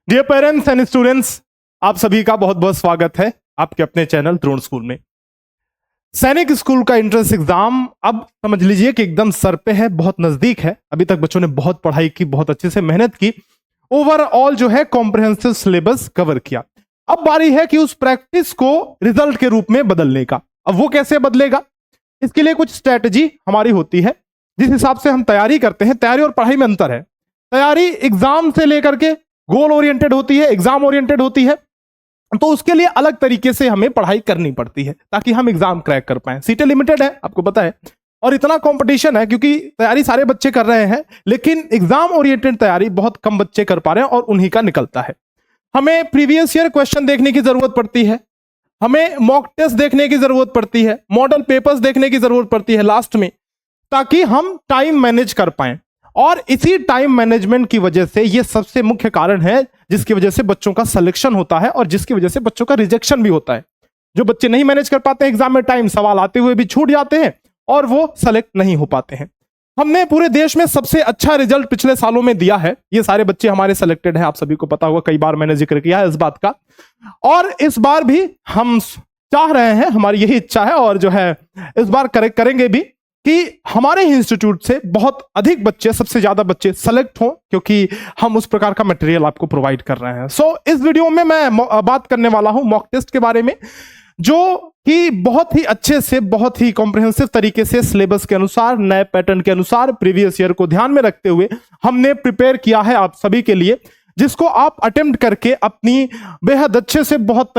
Dear parents and students, आप सभी का बहुत बहुत स्वागत है आपके अपने चैनल द्रोण स्कूल में। सैनिक स्कूल का एंट्रेंस एग्जाम अब समझ लीजिए कि एकदम सर पे है, बहुत नजदीक है। अभी तक बच्चों ने बहुत पढ़ाई की, बहुत अच्छे से मेहनत की, ओवरऑल जो है कॉम्प्रिहेंसिव सिलेबस कवर किया। अब बारी है कि उस प्रैक्टिस को रिजल्ट के रूप में बदलने का। अब वो कैसे बदलेगा, इसके लिए कुछ स्ट्रेटजी हमारी होती है जिस हिसाब से हम तैयारी करते हैं। तैयारी और पढ़ाई में अंतर है। तैयारी एग्जाम से लेकर के गोल ओरिएंटेड होती है, एग्जाम ओरिएंटेड होती है, तो उसके लिए अलग तरीके से हमें पढ़ाई करनी पड़ती है ताकि हम एग्जाम क्रैक कर पाए। सीटें लिमिटेड है, आपको पता है, और इतना कंपटीशन है क्योंकि तैयारी सारे बच्चे कर रहे हैं, लेकिन एग्जाम ओरिएंटेड तैयारी बहुत कम बच्चे कर पा रहे हैं और उन्हीं का निकलता है। हमें प्रीवियस ईयर क्वेश्चन देखने की जरूरत पड़ती है, हमें मॉक टेस्ट देखने की जरूरत पड़ती है, मॉडल पेपर्स देखने की जरूरत पड़ती है लास्ट में, ताकि हम टाइम मैनेज कर पाए। और इसी टाइम मैनेजमेंट की वजह से ये सबसे मुख्य कारण है जिसकी वजह से बच्चों का सिलेक्शन होता है और जिसकी वजह से बच्चों का रिजेक्शन भी होता है। जो बच्चे नहीं मैनेज कर पाते हैं एग्जाम में, टाइम सवाल आते हुए भी छूट जाते हैं और वो सेलेक्ट नहीं हो पाते हैं। हमने पूरे देश में सबसे अच्छा रिजल्ट पिछले सालों में दिया है। ये सारे बच्चे हमारे सिलेक्टेड हैं, आप सभी को पता होगा, कई बार मैंने जिक्र किया है इस बात का। और इस बार भी हम चाह रहे हैं, हमारी यही इच्छा है और जो है इस बार करेंगे भी कि हमारे इंस्टीट्यूट से बहुत अधिक बच्चे, सबसे ज्यादा बच्चे सेलेक्ट हों, क्योंकि हम उस प्रकार का मटेरियल आपको प्रोवाइड कर रहे हैं। सो इस वीडियो में मैं बात करने वाला हूं मॉक टेस्ट के बारे में, जो कि बहुत ही अच्छे से, बहुत ही कॉम्प्रिहेंसिव तरीके से सिलेबस के अनुसार, नए पैटर्न के अनुसार, प्रीवियस ईयर को ध्यान में रखते हुए हमने प्रिपेयर किया है आप सभी के लिए, जिसको आप अटेम्प्ट करके अपनी बेहद अच्छे से, बहुत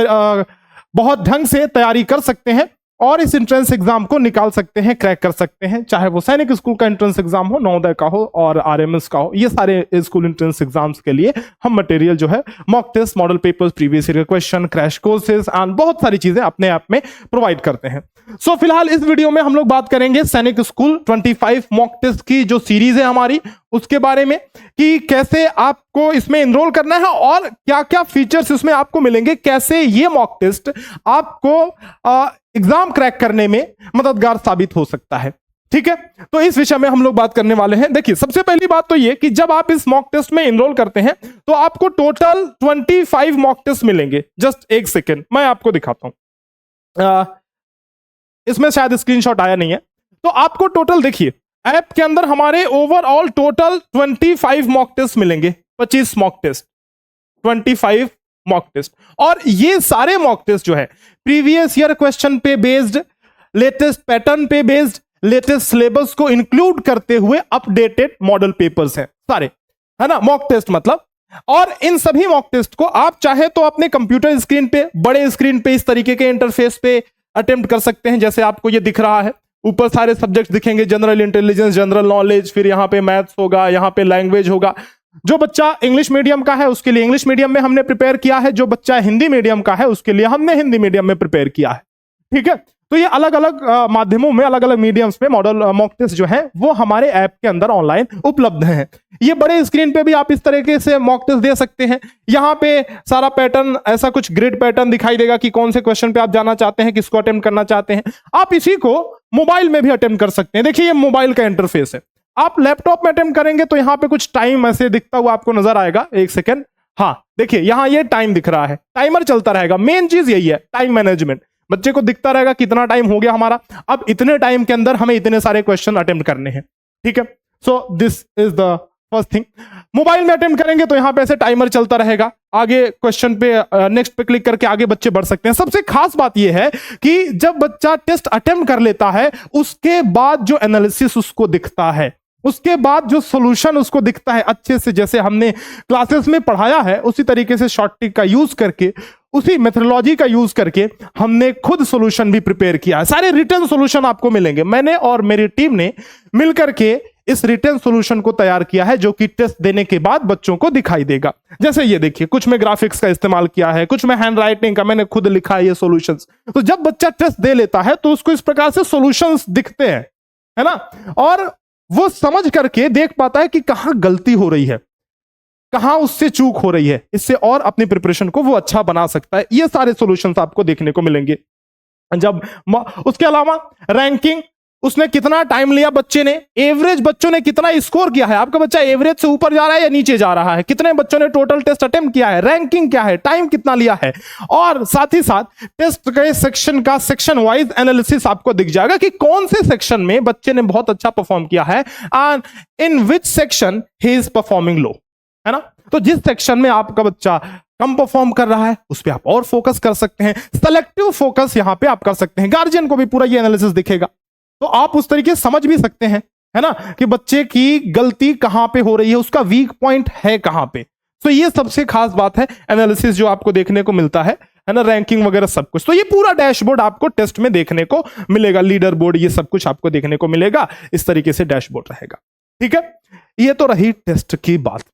ढंग से तैयारी कर सकते हैं और इस एंट्रेंस एग्जाम को निकाल सकते हैं, क्रैक कर सकते हैं। चाहे वो सैनिक स्कूल का एंट्रेंस एग्जाम हो, नवोदय का हो और आरएमएस का हो, ये सारे स्कूल एंट्रेंस एग्जाम्स के लिए हम मटेरियल जो है mock test, model papers, previous year question, crash courses and बहुत सारी चीजें अपने आप में प्रोवाइड करते हैं। सो फिलहाल इस वीडियो में हम लोग बात करेंगे सैनिक स्कूल 25 मॉक टेस्ट की जो सीरीज है हमारी, उसके बारे में कि कैसे आपको इसमें एनरोल करना है और क्या क्या फीचर्स इसमें आपको मिलेंगे, कैसे ये मॉक टेस्ट आपको एग्जाम क्रैक करने में मददगार साबित हो सकता है। ठीक है, तो इस विषय में हम लोग बात करने वाले हैं। देखिए, सबसे पहली बात तो ये कि जब आप इस मॉक टेस्ट में एनरोल करते हैं तो आपको टोटल 25 मॉक टेस्ट मिलेंगे। जस्ट एक सेकेंड, मैं आपको दिखाता हूं, इसमें शायद स्क्रीनशॉट आया नहीं है। तो आपको टोटल देखिए, ऐप के अंदर हमारे ओवरऑल टोटल 25 मॉक टेस्ट मिलेंगे, 25 मॉक टेस्ट, 25 मॉक टेस्ट। और ये सारे मॉक टेस्ट जो है प्रीवियस ईयर क्वेश्चन पे बेस्ड, लेटेस्ट पैटर्न पे बेस्ड, लेटेस्ट सिलेबस को इंक्लूड करते हुए अपडेटेड मॉडल पेपर्स हैं सारे, है ना, मॉक टेस्ट मतलब। और इन सभी मॉक टेस्ट को आप चाहे तो अपने कंप्यूटर स्क्रीन पे, बड़े स्क्रीन पे, इस तरीके के इंटरफेस पे अटेम्प्ट कर सकते हैं, जैसे आपको ये दिख रहा है। ऊपर सारे सब्जेक्ट्स दिखेंगे, जनरल इंटेलिजेंस, जनरल नॉलेज, फिर यहाँ पे मैथ्स होगा, यहाँ पे लैंग्वेज होगा। जो बच्चा इंग्लिश मीडियम का है उसके लिए इंग्लिश मीडियम में हमने प्रिपेयर किया है, जो बच्चा हिंदी मीडियम का है उसके लिए हमने हिंदी मीडियम में प्रिपेयर किया है। ठीक है, तो ये अलग अलग माध्यमों में, अलग अलग मीडियम्स में मॉडल मॉक टेस्ट जो है वो हमारे ऐप के अंदर ऑनलाइन उपलब्ध हैं। ये बड़े स्क्रीन पे भी आप इस तरीके से मॉक टेस्ट दे सकते हैं। यहाँ पे सारा पैटर्न, ऐसा कुछ ग्रिड पैटर्न दिखाई देगा कि कौन से क्वेश्चन पे आप जाना चाहते हैं, किसको अटेम्प्ट करना चाहते हैं। आप इसी को मोबाइल में भी अटेम्प्ट कर सकते हैं। देखिए, ये मोबाइल का इंटरफेस है। आप लैपटॉप में अटेम्प्ट करेंगे तो यहाँ पे कुछ टाइम ऐसे दिखता हुआ आपको नजर आएगा। एक सेकेंड, हाँ देखिए, यहाँ ये टाइम दिख रहा है, टाइमर चलता रहेगा। मेन चीज यही है, टाइम मैनेजमेंट। बच्चे को दिखता रहेगा कितना टाइम हो गया हमारा, अब इतने टाइम के अंदर हमें इतने सारे क्वेश्चन अटेम्प्ट करने हैं। ठीक है, सो this is the first thing. Mobile में अटेम्प्ट करेंगे तो यहाँ पे ऐसे टाइमर चलता रहेगा, आगे क्वेश्चन पे नेक्स्ट पे क्लिक करके आगे बच्चे बढ़ सकते हैं। सबसे खास बात यह है कि जब बच्चा टेस्ट अटेम्प्ट कर लेता है उसके बाद जो एनालिसिस उसको दिखता है, उसके बाद जो सॉल्यूशन उसको दिखता है अच्छे से, जैसे हमने क्लासेस में पढ़ाया है उसी तरीके से शॉर्ट ट्रिक का यूज करके, उसी मेथोडोलॉजी का यूज करके हमने खुद सॉल्यूशन भी प्रिपेयर किया है। सारे रिटर्न सॉल्यूशन आपको मिलेंगे। मैंने और मेरी टीम ने मिलकर के इस रिटर्न सॉल्यूशन को तैयार किया है, जो कि टेस्ट देने के बाद बच्चों को दिखाई देगा। जैसे ये देखिए, कुछ में ग्राफिक्स का इस्तेमाल किया है, कुछ में हैंड राइटिंग का, मैंने खुद लिखा है ये सॉल्यूशंस। तो जब बच्चा टेस्ट दे लेता है तो उसको इस प्रकार से सॉल्यूशंस दिखते हैं, है ना, और वो समझ करके देख पाता है कि कहां गलती हो रही है, कहां उससे चूक हो रही है, इससे और अपनी प्रिपरेशन को वो अच्छा बना सकता है। ये सारे सॉल्यूशंस आपको देखने को मिलेंगे। जब उसके अलावा रैंकिंग उसने कितना टाइम लिया, बच्चे ने एवरेज बच्चों ने कितना स्कोर किया है, आपका बच्चा एवरेज से ऊपर जा रहा है या नीचे जा रहा है, कितने बच्चों ने टोटल टेस्ट अटेम्प्ट किया है, रैंकिंग क्या है, टाइम कितना लिया है, और साथ ही साथ टेस्ट के सेक्शन का सेक्शन वाइज एनालिसिस आपको दिख जाएगा कि कौन से सेक्शन में बच्चे ने बहुत अच्छा परफॉर्म किया है and in which section he is performing low, है ना। तो जिस सेक्शन में आपका बच्चा कम परफॉर्म कर रहा है उस पर आप और फोकस कर सकते हैं, सेलेक्टिव फोकस यहां पे आप कर सकते हैं। गार्जियन को भी पूरा ये एनालिसिस दिखेगा, तो आप उस तरीके से समझ भी सकते हैं, है ना, कि बच्चे की गलती कहां पे हो रही है, उसका वीक पॉइंट है कहां पे। तो ये सबसे खास बात है एनालिसिस जो आपको देखने को मिलता है ना, रैंकिंग वगैरह सब कुछ। तो ये पूरा डैशबोर्ड आपको टेस्ट में देखने को मिलेगा, लीडर बोर्ड, ये सब कुछ आपको देखने को मिलेगा, इस तरीके से डैशबोर्ड रहेगा। ठीक है, ये तो रही टेस्ट की बात।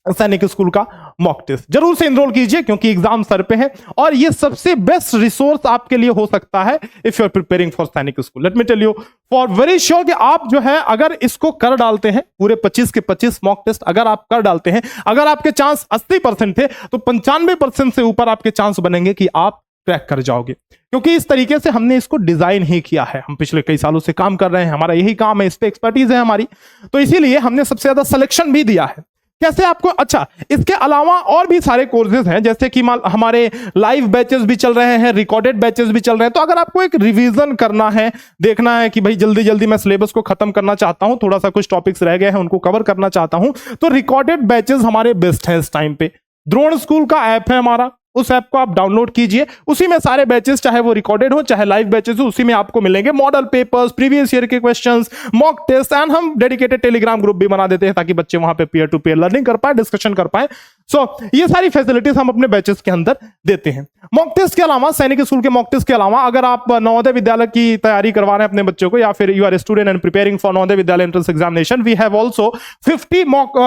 सैनिक स्कूल का मॉक टेस्ट जरूर से इनरोल कीजिए क्योंकि एग्जाम सर पे है और ये सबसे बेस्ट रिसोर्स आपके लिए हो सकता है if you are preparing for Sainik school. Let me tell you for very sure कि आप जो है अगर इसको कर डालते हैं, पूरे 25 के 25 मॉक टेस्ट अगर आप कर डालते हैं, अगर आपके चांस 80% थे तो 95% से ऊपर आपके चांस बनेंगे कि आप क्रैक कर जाओगे, क्योंकि इस तरीके से हमने इसको डिजाइन ही किया है। हम पिछले कई सालों से काम कर रहे हैं, हमारा यही काम है, इस पे एक्सपर्टीज है हमारी, तो इसीलिए हमने सबसे ज्यादा सिलेक्शन भी दिया है। कैसे आपको, अच्छा इसके अलावा और भी सारे कोर्सेज हैं, जैसे कि हमारे लाइव बैचेस भी चल रहे हैं, रिकॉर्डेड बैचेस भी चल रहे हैं। तो अगर आपको एक रिवीजन करना है, देखना है कि भाई जल्दी जल्दी मैं सिलेबस को खत्म करना चाहता हूं, थोड़ा सा कुछ टॉपिक्स रह गए हैं उनको कवर करना चाहता हूं, तो रिकॉर्डेड बैचेस हमारे बेस्ट हैं इस टाइम पे। द्रोण स्कूल का ऐप है हमारा, उस ऐप को आप डाउनलोड कीजिए, उसी में सारे बैचेस चाहे वो रिकॉर्डेड हो चाहे लाइव बैचेस हो, उसी में आपको मिलेंगे मॉडल पेपर्स, प्रीवियस ईयर के क्वेश्चंस, मॉक टेस्ट, एंड हम डेडिकेटेड टेलीग्राम ग्रुप भी बना देते हैं ताकि बच्चे वहां पे पीयर टू पीयर लर्निंग कर पाए, डिस्कशन कर पाए। सो ये सारी फैसिलिटीज हम अपने बैचेस के अंदर देते हैं। मॉक टेस्ट के अलावा, सैनिक स्कूल के मॉक टेस्ट के अलावा, अगर आप नवोदय विद्यालय की तैयारी करवा रहे हैं अपने बच्चों को, या फिर you are student and preparing for Navodaya Vidyalaya entrance examination, we have also 50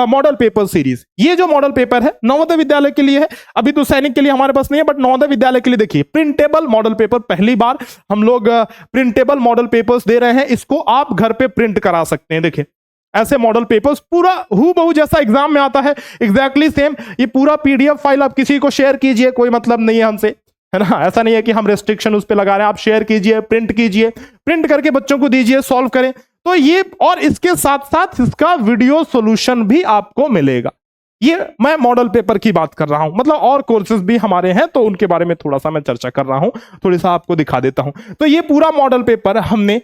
model paper series. ये जो मॉडल पेपर है नवोदय विद्यालय के लिए है, अभी तो सैनिक के लिए हमारे पास नहीं है, बट नवोदय विद्यालय के लिए देखिए प्रिंटेबल मॉडल पेपर, पहली बार हम लोग प्रिंटेबल मॉडल पेपर्स दे रहे हैं। इसको आप घर पे प्रिंट करा सकते हैं। देखिए ऐसे मॉडल पेपर्स पूरा हूबहू जैसा एग्जाम में आता है, एग्जैक्टली सेम। ये पूरा पीडीएफ फाइल आप किसी को शेयर कीजिए, कोई मतलब नहीं है हमसे, है ना, ऐसा नहीं है कि हम रेस्ट्रिक्शन उस पे लगा रहे हैं। आप शेयर कीजिए, प्रिंट कीजिए, प्रिंट करके बच्चों को दीजिए, सॉल्व करें। तो ये, और इसके साथ साथ इसका वीडियो सॉल्यूशन भी आपको मिलेगा। ये मैं मॉडल पेपर की बात कर रहा हूं, मतलब और कोर्सेज भी हमारे हैं तो उनके बारे में थोड़ा सा मैं चर्चा कर रहा हूं, थोड़ी सा आपको दिखा देता हूं। तो ये पूरा मॉडल पेपर हमने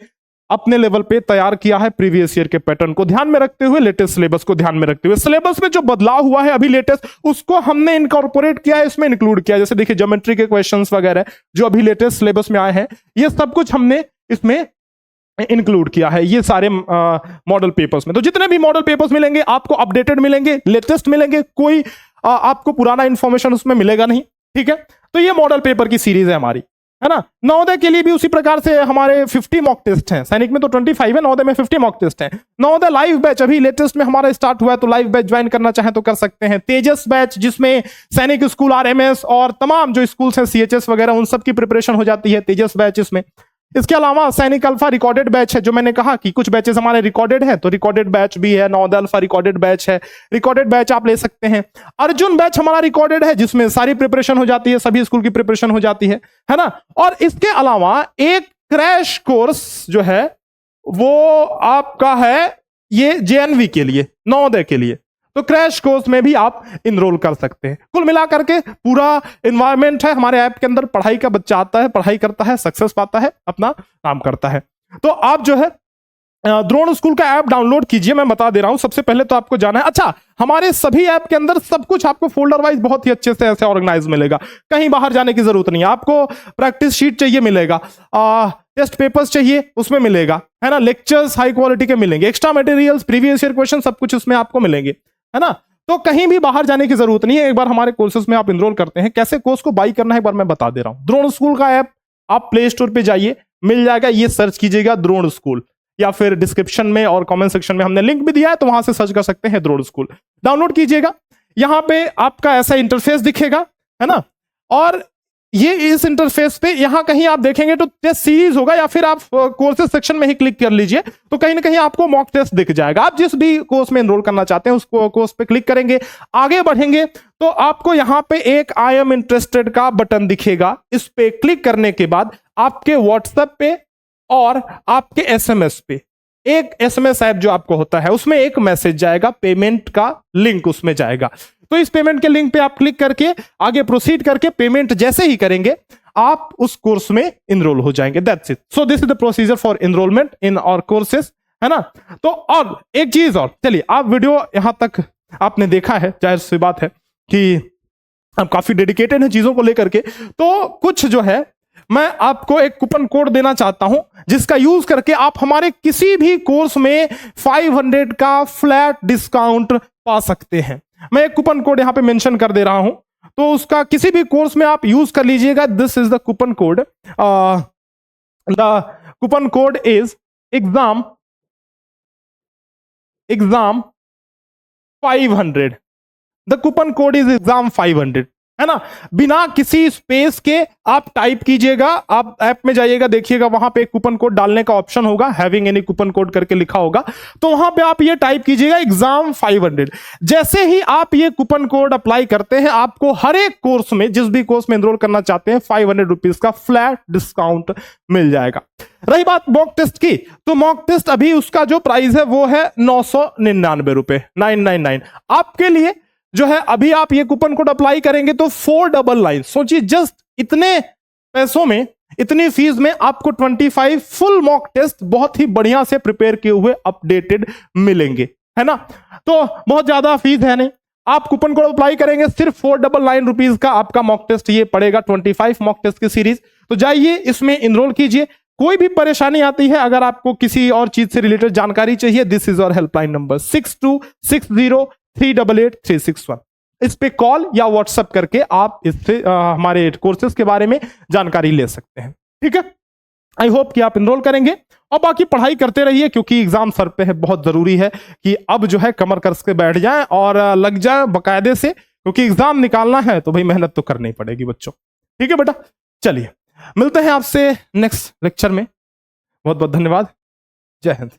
अपने लेवल पे तैयार किया है, प्रीवियस ईयर के पैटर्न को ध्यान में रखते हुए, लेटेस्ट सिलेबस को ध्यान में रखते हुए। सिलेबस में जो बदलाव हुआ है अभी लेटेस्ट, उसको हमने इनकॉर्पोरेट किया है, इसमें इंक्लूड किया है। जैसे देखिए ज्योमेट्री के क्वेश्चंस वगैरह जो अभी लेटेस्ट सिलेबस में आए हैं, ये सब कुछ हमने इसमें इंक्लूड किया है, ये सारे मॉडल पेपर्स में। तो जितने भी मॉडल पेपर्स मिलेंगे आपको अपडेटेड मिलेंगे, लेटेस्ट मिलेंगे, कोई आपको पुराना इंफॉर्मेशन उसमें मिलेगा नहीं। ठीक है, तो ये मॉडल पेपर की सीरीज है हमारी, है ना। नवोदय के लिए भी उसी प्रकार से हमारे 50 मॉक टेस्ट हैं, सैनिक में तो 25 है, नवोदय में 50 मॉक टेस्ट हैं। नवोदय लाइव बैच अभी लेटेस्ट में हमारा स्टार्ट हुआ है, तो लाइव बैच ज्वाइन करना चाहें तो कर सकते हैं। तेजस बैच जिसमें सैनिक स्कूल, आरएमएस और तमाम जो स्कूल्स हैं सीएचएस वगैरह, उन सब की प्रिपरेशन हो जाती है तेजस बैच इसमें। इसके अलावा सैनिक अल्फा रिकॉर्डेड बैच है, जो मैंने कहा कि कुछ बैचेस हमारे रिकॉर्डेड है, तो रिकॉर्डेड बैच भी है। नवोदय अल्फा रिकॉर्डेड बैच है, रिकॉर्डेड बैच आप ले सकते हैं। अर्जुन बैच हमारा रिकॉर्डेड है, जिसमें सारी प्रिपरेशन हो जाती है, सभी स्कूल की प्रिपरेशन हो जाती है ना। और इसके अलावा एक क्रैश कोर्स जो है वो आपका है ये जेएनवी के लिए, नवोदय के लिए, तो क्रैश कोर्स में भी आप इनरोल कर सकते हैं। कुल मिलाकर के पूरा इन्वायरमेंट है हमारे ऐप के अंदर, पढ़ाई का बच्चा आता है, पढ़ाई करता है, सक्सेस पाता है, अपना काम करता है। तो आप जो है द्रोण स्कूल का ऐप डाउनलोड कीजिए, मैं बता दे रहा हूं। सबसे पहले तो आपको जाना है, अच्छा हमारे सभी ऐप के अंदर सब कुछ आपको फोल्डर वाइज बहुत ही अच्छे से ऐसे ऑर्गेनाइज मिलेगा, कहीं बाहर जाने की जरूरत नहीं है। आपको प्रैक्टिस शीट चाहिए मिलेगा, टेस्ट पेपर्स चाहिए उसमें मिलेगा, है ना, लेक्चर्स हाई क्वालिटी के मिलेंगे, extra materials, previous year question, सब कुछ उसमें आपको मिलेंगे, है ना। तो कहीं भी बाहर जाने की जरूरत नहीं है। एक बार हमारे कोर्सेज में आप इनरोल करते हैं, कैसे कोर्स को बाई करना है एक बार मैं बता दे रहा हूं। द्रोण स्कूल का ऐप आप प्ले स्टोर पे जाइए, मिल जाएगा, ये सर्च कीजिएगा द्रोण स्कूल, या फिर डिस्क्रिप्शन में और कमेंट सेक्शन में हमने लिंक भी दिया है, तो वहां से सर्च कर सकते हैं द्रोण स्कूल, डाउनलोड कीजिएगा। यहां पे आपका ऐसा इंटरफेस दिखेगा, है ना, और ये इस इंटरफेस पे यहां कहीं आप देखेंगे तो टेस्ट सीरीज होगा, या फिर आप कोर्सेज सेक्शन में ही क्लिक कर लीजिए, तो कहीं ना कहीं आपको मॉक टेस्ट दिख जाएगा। आप जिस भी कोर्स में एनरोल करना चाहते हैं उसको कोर्स पे क्लिक करेंगे, आगे बढ़ेंगे तो आपको यहां पे एक आई एम इंटरेस्टेड का बटन दिखेगा। इस पे क्लिक करने के बाद आपके व्हाट्सएप पे और आपके एसएमएस पे एक एसएमएस ऐप जो आपको होता है उसमें एक मैसेज जाएगा, पेमेंट का लिंक उसमें जाएगा। तो इस पेमेंट के लिंक पे आप क्लिक करके आगे प्रोसीड करके पेमेंट जैसे ही करेंगे आप उस कोर्स में इनरोल हो जाएंगे। That's it. So this is the procedure for enrollment in our courses, है ना। तो और एक चीज और, चलिए आप वीडियो यहां तक आपने देखा है, जाहिर सी बात है कि आप काफी डेडिकेटेड हैं चीजों को लेकर के। तो कुछ जो है मैं आपको एक कूपन कोड देना चाहता हूं जिसका यूज करके आप हमारे किसी भी कोर्स में 500 का फ्लैट डिस्काउंट पा सकते हैं। मैं एक कूपन कोड यहां पे मेंशन कर दे रहा हूं, तो उसका किसी भी कोर्स में आप यूज कर लीजिएगा। This is the coupon code. The coupon code is exam 500। The coupon code is exam 500, है ना। बिना किसी स्पेस के आप टाइप कीजिएगा, आप ऐप में जाइएगा, देखिएगा वहां पे एक कूपन कोड डालने का ऑप्शन होगा, हैविंग एनी कूपन कोड करके लिखा होगा, तो वहां पे आप ये टाइप कीजिएगा एग्जाम 500। जैसे ही आप ये कूपन कोड अप्लाई करते हैं आपको हर एक कोर्स में, जिस भी कोर्स में एनरोल करना चाहते हैं, 500 रुपीज का फ्लैट डिस्काउंट मिल जाएगा। रही बात मॉक टेस्ट की, तो मॉक टेस्ट अभी उसका जो प्राइस है वो है 999 रुपए, 999। आपके लिए जो है अभी आप ये कूपन कोड अप्लाई करेंगे तो 499, सोचिए जस्ट इतने पैसों में, इतनी फीस में आपको 25 फुल मॉक टेस्ट बहुत ही बढ़िया से प्रिपेयर किए हुए अपडेटेड मिलेंगे, है ना। तो बहुत ज्यादा फीस है नहीं, आप कूपन कोड अप्लाई करेंगे सिर्फ 499 रुपीज का आपका मॉक टेस्ट ये पड़ेगा, 25 मॉक टेस्ट की सीरीज। तो जाइए इसमें इनरोल कीजिए। कोई भी परेशानी आती है, अगर आपको किसी और चीज से रिलेटेड जानकारी चाहिए, दिस इज और हेल्पलाइन नंबर 6260388361। इस पे कॉल या व्हाट्सएप करके आप इससे हमारे कोर्सेज के बारे में जानकारी ले सकते हैं, ठीक है। आई होप कि आप इनरोल करेंगे और बाकी पढ़ाई करते रहिए, क्योंकि एग्जाम सर पे है। बहुत जरूरी है कि अब जो है कमर कस के बैठ जाएं और लग जाए बकायदे से, क्योंकि एग्जाम निकालना है तो भाई मेहनत तो करनी पड़ेगी बच्चों, ठीक है बेटा। चलिए मिलते हैं आपसे नेक्स्ट लेक्चर में। बहुत बहुत धन्यवाद। जय हिंद।